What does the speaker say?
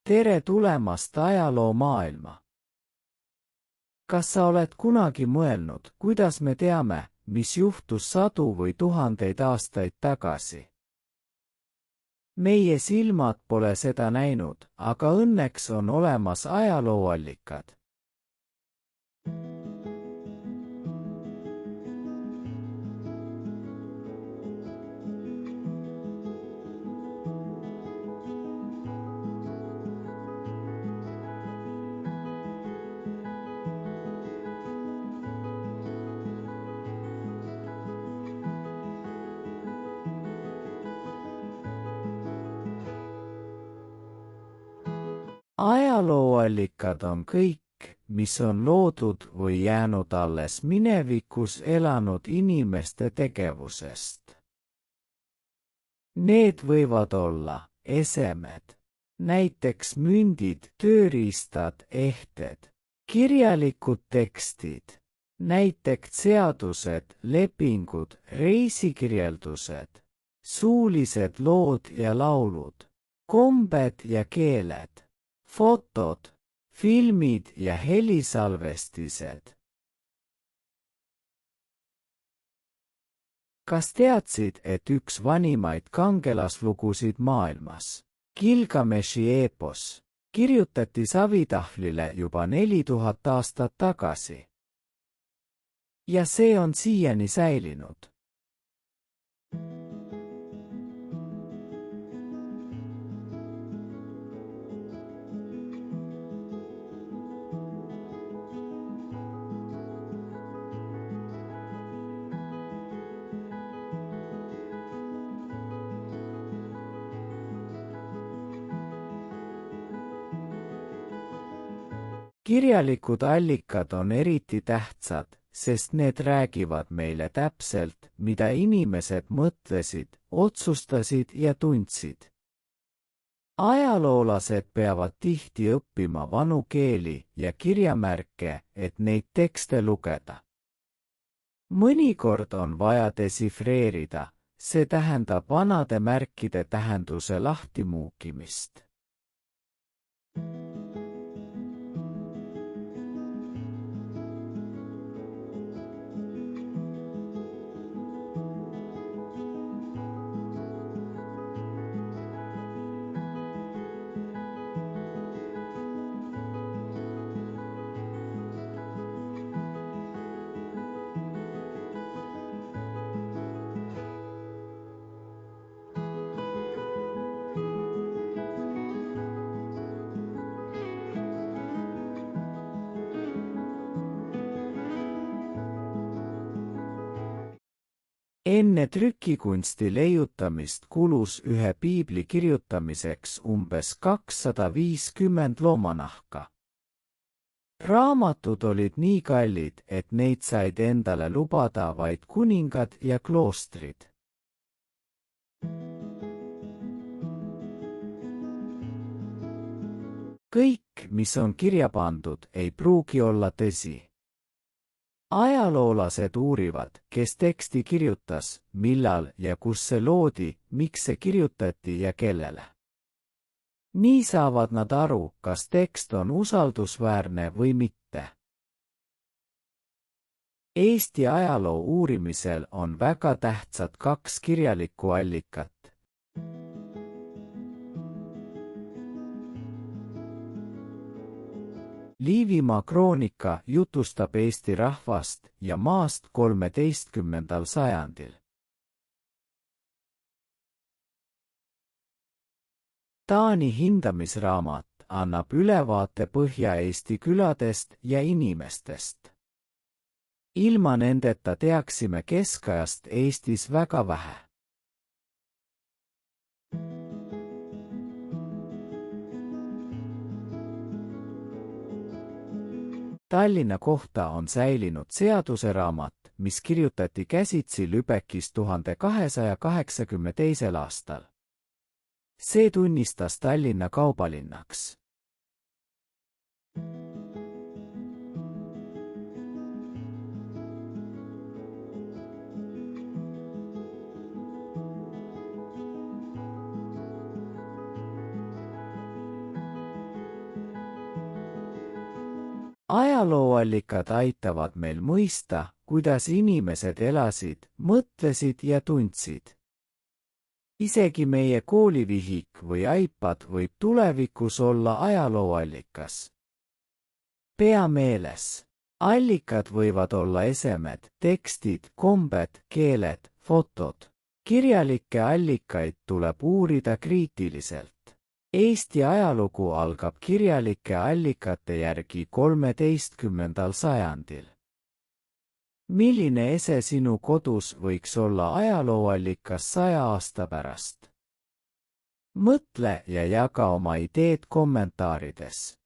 Tere tulemast ajaloomaailma! Kas sa oled kunagi mõelnud, kuidas me teame, mis juhtus sadu või tuhandeid aastaid tagasi? Meie silmad pole seda näinud, aga õnneks on olemas ajalooallikad. Ajalooallikad on kõik, mis on loodud või jäänud alles minevikus elanud inimeste tegevusest. Need võivad olla esemed, näiteks mündid, tööriistad, ehted, kirjalikud tekstid, näiteks seadused, lepingud, reisikirjeldused, suulised lood ja laulud, kombed ja keeled, fotod, filmid ja helisalvestised. Kas teadsid, et üks vanimaid kangelaslugusid maailmas, Gilgameshi eepos, kirjutati savitahvlile juba 4000 aastat tagasi? Ja see on siiani säilinud. Kirjalikud allikad on eriti tähtsad, sest need räägivad meile täpselt, mida inimesed mõtlesid, otsustasid ja tundsid. Ajaloolased peavad tihti õppima vanu keeli ja kirjamärke, et neid tekste lugeda. Mõnikord on vaja desifreerida, see tähendab vanade märkide tähenduse lahtimuukimist. Enne trükikunsti leiutamist kulus ühe piibli kirjutamiseks umbes 250 loomanahka. Raamatud olid nii kallid, et neid said endale lubada vaid kuningad ja kloostrid. Kõik, mis on kirja pandud, ei pruugi olla tõsi. Ajaloolased uurivad, kes teksti kirjutas, millal ja kus see loodi, miks see kirjutati ja kellele. Nii saavad nad aru, kas tekst on usaldusväärne või mitte. Eesti ajaloo uurimisel on väga tähtsad kaks kirjalikku allikat. Liivimaa kroonika jutustab Eesti rahvast ja maast 13. sajandil. Taani hindamisraamat annab ülevaate Põhja-Eesti küladest ja inimestest. Ilma nendeta teaksime keskajast Eestis väga vähe. Tallinna kohta on säilinud seaduseraamat, mis kirjutati käsitsi Lübeckis 1282. aastal. See tunnistas Tallinna kaubalinnaks. Ajalooallikad aitavad meil mõista, kuidas inimesed elasid, mõtlesid ja tundsid. Isegi meie koolivihik või iPad võib tulevikus olla ajalooallikas. Pea meeles, allikad võivad olla esemed, tekstid, kombed, keeled, fotod. Kirjalikke allikaid tuleb uurida kriitiliselt. Eesti ajalugu algab kirjalike allikate järgi 13. sajandil. Milline ese sinu kodus võiks olla ajalooallikas 100 aasta pärast? Mõtle ja jaga oma ideed kommentaarides.